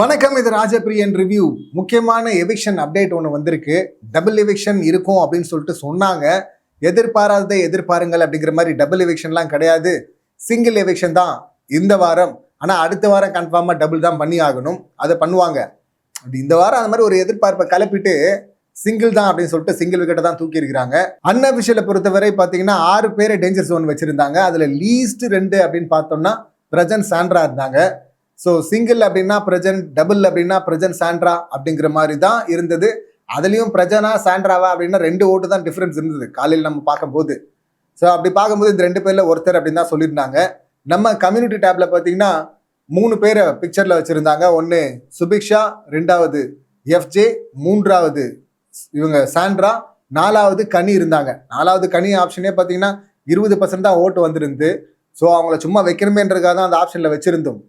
வணக்கம், இது ராஜபிரியன் ரிவ்யூ. முக்கியமான எவிக்ஷன் அப்டேட் ஒன்று வந்திருக்கு. டபுள் எவிக்ஷன் இருக்கும் அப்படின்னு சொல்லிட்டு சொன்னாங்க. எதிர்பாராததை எதிர்பாருங்கள் அப்படிங்கிற மாதிரி டபுள் எவிக்ஷன்லாம் கிடையாது, சிங்கிள் எவிக்ஷன் தான் இந்த வாரம். ஆனால் அடுத்த வாரம் கன்ஃபார்மாக டபுள் தான் பண்ணி ஆகணும். அதை பண்ணுவாங்க. அப்படி இந்த வாரம் அந்த மாதிரி ஒரு எதிர்பார்ப்பை கிளப்பிட்டு சிங்கிள் தான் அப்படின்னு சொல்லிட்டு சிங்கிள் விக்கெட்டை தான் தூக்கி இருக்கிறாங்க. அன்அபிஷியலை பொறுத்தவரை பார்த்தீங்கன்னா 6 பேரை டேஞ்சர் ஜோன் வச்சிருந்தாங்க. அதில் லீஸ்ட் 2 அப்படின்னு பார்த்தோம்னா பிரஜன் சாண்ட்ரா இருந்தாங்க. ஸோ சிங்கிள் அப்படின்னா பிரஜன், டபுள் அப்படின்னா பிரஜன் சாண்ட்ரா அப்படிங்கிற மாதிரி தான் இருந்தது. அதுலேயும் பிரஜனா சாண்ட்ராவா அப்படின்னா 2 ஓட்டு தான் டிஃப்ரென்ஸ் இருந்தது காலையில் நம்ம பார்க்கும்போது. ஸோ அப்படி பார்க்கும்போது இந்த 2 பேரில் ஒருத்தர் அப்படின்னு தான் சொல்லியிருந்தாங்க. நம்ம கம்யூனிட்டி டேப்ல பார்த்தீங்கன்னா 3 பேரை பிக்சரில் வச்சுருந்தாங்க. ஒன்று சுபிக்ஷா, 2வது எஃப்ஜே, 3வது இவங்க சாண்ட்ரா, 4வது கனி இருந்தாங்க. 4வது கனி ஆப்ஷனே பார்த்தீங்கன்னா 20% தான் ஓட்டு வந்துருந்து. ஸோ அவங்கள சும்மா வைக்கணுமேன்றதுக்காக தான் அந்த ஆப்ஷனில் வச்சுருந்தோம்.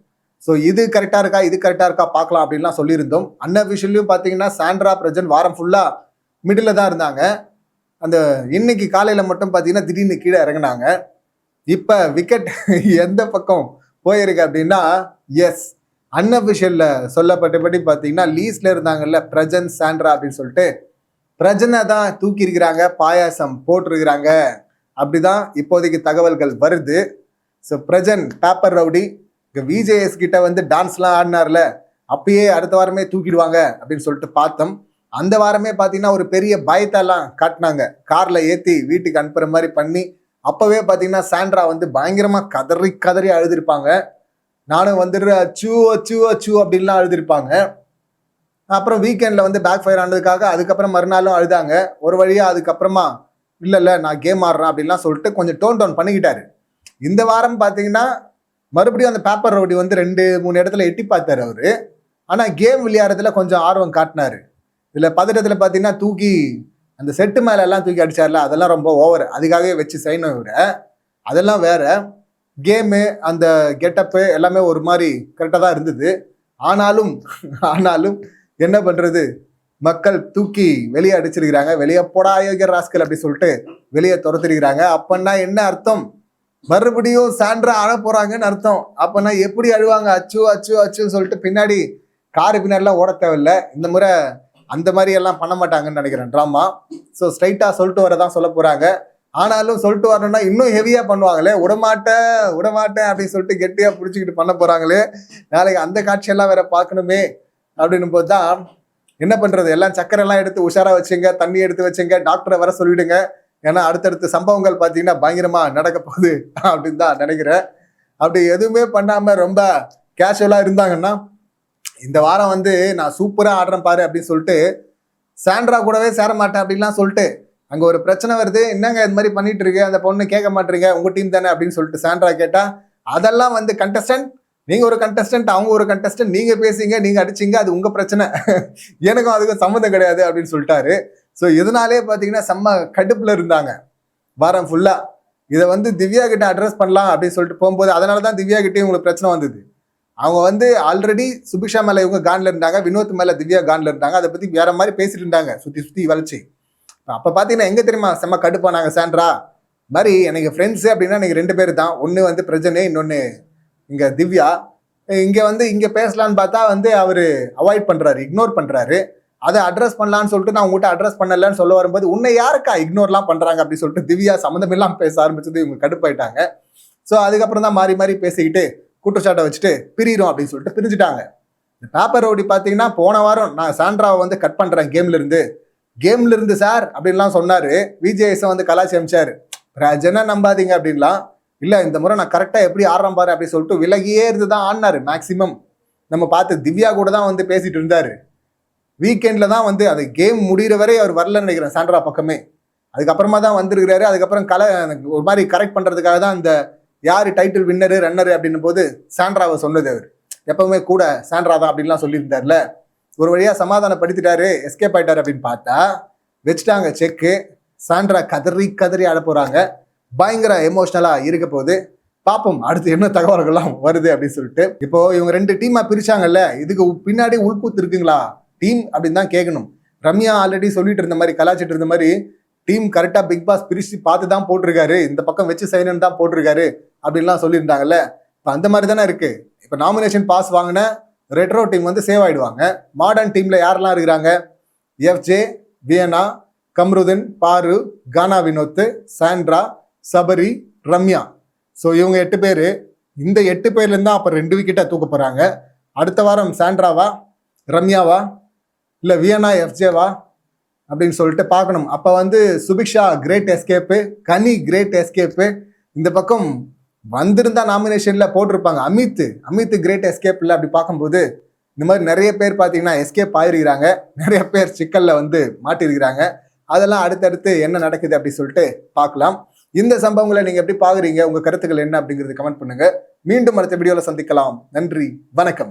ஸோ இது கரெக்டாக இருக்கா, இது கரெக்டாக இருக்கா பார்க்கலாம் அப்படின்லாம் சொல்லியிருந்தோம். அன்அபிஷியல்லையும் பார்த்தீங்கன்னா சாண்ட்ரா, பிரஜன் வாரம் ஃபுல்லாக மிடில் தான் இருந்தாங்க. அந்த இன்னைக்கு காலையில் மட்டும் பார்த்தீங்கன்னா திடீர்னு கீழே இறங்கினாங்க. இப்போ விக்கெட் எந்த பக்கம் போயிருக்கு அப்படின்னா, எஸ், அன்அபிஷியலில் சொல்லப்பட்டபடி பார்த்தீங்கன்னா லீஸ்டில் இருந்தாங்கல்ல பிரஜன் சாண்ட்ரா அப்படின்னு சொல்லிட்டு, பிரஜனை தான் தூக்கி இருக்கிறாங்க, பாயாசம் போட்டிருக்கிறாங்க அப்படிதான் இப்போதைக்கு தகவல்கள் வருது. So Prajan paper rowdy VJS கிட்ட வந்து டான்ஸ்லாம் ஆடினார்ல, அப்பயே அடுத்த வாரமே தூக்கிடுவாங்க அப்படின்னு சொல்லிட்டு பார்த்தோம். அந்த வாரமே பார்த்தீங்கன்னா ஒரு பெரிய பயத்தெல்லாம் காட்டினாங்க, காரில் ஏற்றி வீட்டுக்கு அனுப்புகிற மாதிரி பண்ணி. அப்போவே பார்த்தீங்கன்னா சாண்ட்ரா வந்து பயங்கரமாக கதறி கதறி அழுதுருப்பாங்க. நானும் வந்துடுற அச்சு அச்சு அச்சு அப்படின்லாம் அழுதுருப்பாங்க. அப்புறம் வீக்கெண்டில் வந்து பேக் ஃபயர் ஆனதுக்காக அதுக்கப்புறம் மறுநாளும் அழுதாங்க. ஒரு வழியாக அதுக்கப்புறமா இல்லை நான் கேம் ஆடுறேன் அப்படின்லாம் சொல்லிட்டு கொஞ்சம் டோன் பண்ணிக்கிட்டாரு. இந்த வாரம் பார்த்தீங்கன்னா மறுபடியும் அந்த பேப்பர் ரவுடி வந்து 2-3 இடத்துல எட்டி பார்த்தாரு அவரு. ஆனால் கேம் விளையாடுறதுல கொஞ்சம் ஆர்வம் காட்டினாரு. இதில் பதட்டத்தில் பார்த்தீங்கன்னா தூக்கி அந்த செட்டு மேலே எல்லாம் தூக்கி அடிச்சார்ல, அதெல்லாம் ரொம்ப ஓவர். அதுக்காகவே வச்சு செய்யணும் இவரை. அதெல்லாம் வேற. கேமு அந்த கெட்டப்பு எல்லாமே ஒரு மாதிரி கரெக்டாக தான் இருந்தது. ஆனாலும் என்ன பண்ணுறது, மக்கள் தூக்கி வெளியே அடிச்சிருக்கிறாங்க. வெளியே போடா யோகியர் ராஸ்கல் அப்படி சொல்லிட்டு வெளியே துரத்திருக்கிறாங்க. அப்பன்னா என்ன அர்த்தம், மறுபடியும் சாண்ட்ரா அழ போறாங்கன்னு அர்த்தம். அப்பனா எப்படி அழுவாங்க, அச்சு அச்சு அச்சுன்னு சொல்லிட்டு பின்னாடி காரு பின்னாடிலாம் ஓட தேவையில்லை. இந்த முறை அந்த மாதிரி எல்லாம் பண்ண மாட்டாங்கன்னு நினைக்கிறேன் ட்ராமா. ஸோ ஸ்ட்ரைட்டா சொல்லிட்டு வரதான் சொல்ல போறாங்க. ஆனாலும் சொல்லிட்டு வரணும்னா இன்னும் ஹெவியா பண்ணுவாங்களே, விடமாட்டேன் அப்படின்னு சொல்லிட்டு கெட்டியா பிடிச்சிக்கிட்டு பண்ண போறாங்களே. நாளைக்கு அந்த காட்சியெல்லாம் வேற பார்க்கணுமே அப்படின்னு போது தான் என்ன பண்றது, எல்லாம் சக்கரை எல்லாம் எடுத்து உஷாரா வச்சுங்க, தண்ணி எடுத்து வச்சுங்க, டாக்டரை வர சொல்லிடுங்க. ஏன்னா அடுத்தடுத்த சம்பவங்கள் பார்த்தீங்கன்னா பயங்கரமா நடக்க போகுது அப்படின்னு தான் நினைக்கிறேன். அப்படி எதுவுமே பண்ணாம ரொம்ப கேஷுவலா இருந்தாங்கன்னா, இந்த வாரம் வந்து நான் சூப்பரா ஆடுறேன் பாரு அப்படின்னு சொல்லிட்டு சாண்ட்ரா கூடவே சேர மாட்டேன் அப்படின்லாம் சொல்லிட்டு அங்க ஒரு பிரச்சனை வருது. என்னங்க இது மாதிரி பண்ணிட்டு இருக்கு, அந்த பொண்ணு கேட்க மாட்டீங்க, உங்க டீம் தானே அப்படின்னு சொல்லிட்டு சாண்ட்ரா கேட்டா, அதெல்லாம் வந்து கண்டஸ்டன்ட், நீங்க ஒரு கண்டஸ்டன்ட், அவங்க ஒரு கண்டஸ்டன்ட், நீங்க பேசிங்க, நீங்க அடிச்சிங்க, அது உங்க பிரச்சனை, எனக்கும் அதுக்கும் சம்மந்தம் கிடையாது அப்படின்னு சொல்லிட்டாரு. ஸோ இதனாலே பார்த்தீங்கன்னா செம்ம கடுப்புல இருந்தாங்க வாரம் ஃபுல்லா. இதை வந்து திவ்யா கிட்ட அட்ரஸ் பண்ணலாம் அப்படின்னு சொல்லிட்டு போகும்போது, அதனால தான் திவ்யா கிட்டே உங்களுக்கு பிரச்சனை வந்தது. அவங்க வந்து ஆல்ரெடி சுபிக்ஷா மேல இவங்க கான்ல இருந்தாங்க, வினோத் மேல திவ்யா கான்ல இருந்தாங்க. அதை பத்தி வேற மாதிரி பேசிட்டு இருந்தாங்க, சுத்தி வளைச்சு. அப்ப பாத்தீங்கன்னா எங்க தெரியுமா செம்ம கடுப்பானாங்க சாண்ட்ரா மாதிரி. எனக்கு ஃப்ரெண்ட்ஸு அப்படின்னா எனக்கு 2 பேர் தான். ஒன்று வந்து பிரஜனே, இன்னொன்று இங்க திவ்யா. இங்க பேசலான்னு பார்த்தா வந்து அவரு அவாய்ட் பண்றாரு, இக்னோர் பண்றாரு. அதை அட்ரஸ் பண்ணலான்னு சொல்லிட்டு நான் உங்கள்கிட்ட அட்ரஸ் பண்ணலன்னு சொல்ல வரும்போது, உன்னை யாருக்கா இக்னோர்லாம் பண்றாங்க அப்படின்னு சொல்லிட்டு திவ்யா சம்மந்தம் இல்லாமல் பேச ஆரம்பிச்சது இவங்க கடுப்பாயிட்டாங்க. ஸோ அதுக்கப்புறம் தான் மாறி பேசிக்கிட்டு குற்றச்சாட்டை வச்சுட்டு பிரியிறோம் அப்படின்னு சொல்லிட்டு பிரிஞ்சுட்டாங்க. இந்த பேப்பர் ரவுடி பார்த்தீங்கன்னா போன வாரம் நான் சாண்ட்ராவை வந்து கட் பண்றேன் கேம்ல இருந்து சார் அப்படின்லாம் சொன்னாரு. விஜேஎஸ் வந்து கலாச்சி அமிச்சாரு, பிரஜனை நம்பாதீங்க அப்படின்லாம். இல்லை இந்த முறை நான் கரெக்டாக எப்படி ஆடுறேன் பாரு அப்படின்னு சொல்லிட்டு விலகியே இருந்து தான் ஆடினாரு மேக்சிமம். நம்ம பார்த்து திவ்யா கூட தான் வந்து பேசிட்டு இருந்தாரு. வீக்கெண்டில் தான் வந்து அது கேம் முடிகிற வரை அவர் வரலன்னு நினைக்கிறேன் சாண்ட்ரா பக்கமே. அதுக்கப்புறமா தான் வந்திருக்கிறாரு. அதுக்கப்புறம் ஒரு மாதிரி கரெக்ட் பண்ணுறதுக்காக தான் அந்த யார் டைட்டில் வின்னரு ரன்னரு அப்படின்னும் போது சாண்ட்ராவை சொன்னது. அவர் எப்பவுமே கூட சாண்ட்ரா தான் அப்படின்லாம் சொல்லியிருந்தார்ல. ஒரு வழியாக சமாதானப்படுத்திட்டாரு, எஸ்கேப் ஆயிட்டாரு அப்படின்னு பார்த்தா வச்சுட்டாங்க செக்கு. சாண்ட்ரா கதறி ஆட போகிறாங்க. பயங்கர எமோஷ்னலாக இருக்க போகுது. பார்ப்போம் அடுத்து என்ன தகவல்கள்லாம் வருது அப்படின்னு சொல்லிட்டு. இப்போ இவங்க 2 டீமாக பிரிச்சாங்கல்ல, இதுக்கு பின்னாடி உள்கூத்து இருக்குங்களா டீம் அப்படின்னு தான் கேட்கணும். ரம்யா ஆல்ரெடி சொல்லிட்டு இருந்த மாதிரி, கலாச்சிட்டு இருந்த மாதிரி, டீம் கரெக்டாக பிக் பாஸ் பிரிச்சு பார்த்து தான் போட்டிருக்காரு, இந்த பக்கம் வச்சு செய்யணும்னு தான் போட்டிருக்காரு அப்படின்லாம் சொல்லியிருந்தாங்கல்ல. இப்போ அந்த மாதிரி தானே இருக்கு. இப்போ நாமினேஷன் பாஸ் வாங்கின ரெட்ரோ டீம் வந்து சேவ் ஆயிடுவாங்க. மாடர்ன் டீம்ல யாரெல்லாம் இருக்கிறாங்க? எஃப்ஜே, வியனா, கம்ருதீன், பாரு, கானா வினோத், சாண்ட்ரா, சபரி, ரம்யா. ஸோ இவங்க 8 பேர். இந்த 8 பேர்லேருந்து தான் அப்போ 2 விக்கெட்டை தூக்க போகிறாங்க. அடுத்த வாரம் சாண்ட்ராவா, ரம்யாவா, இல்லை வியனா, எஃப்ஜேவா அப்படின்னு சொல்லிட்டு பார்க்கணும். அப்போ வந்து சுபிக்ஷா கிரேட் எஸ்கேப்பு, கனி கிரேட் எஸ்கேப்பு, இந்த பக்கம் வந்திருந்தா நாமினேஷன்ல போட்டிருப்பாங்க அமித் கிரேட் எஸ்கேப் இல்லை. அப்படி பார்க்கும்போது இந்த மாதிரி நிறைய பேர் பார்த்தீங்கன்னா எஸ்கேப் ஆயிருக்கிறாங்க, நிறைய பேர் சிக்கல்ல வந்து மாட்டிருக்கிறாங்க. அதெல்லாம் அடுத்தடுத்து என்ன நடக்குது அப்படி சொல்லிட்டு பார்க்கலாம். இந்த சம்பவங்களை நீங்க எப்படி பாக்குறீங்க? உங்க கருத்துக்கள் என்ன அப்படிங்கிறது கமெண்ட் பண்ணுங்க. மீண்டும் அடுத்த வீடியோல சந்திக்கலாம். நன்றி, வணக்கம்.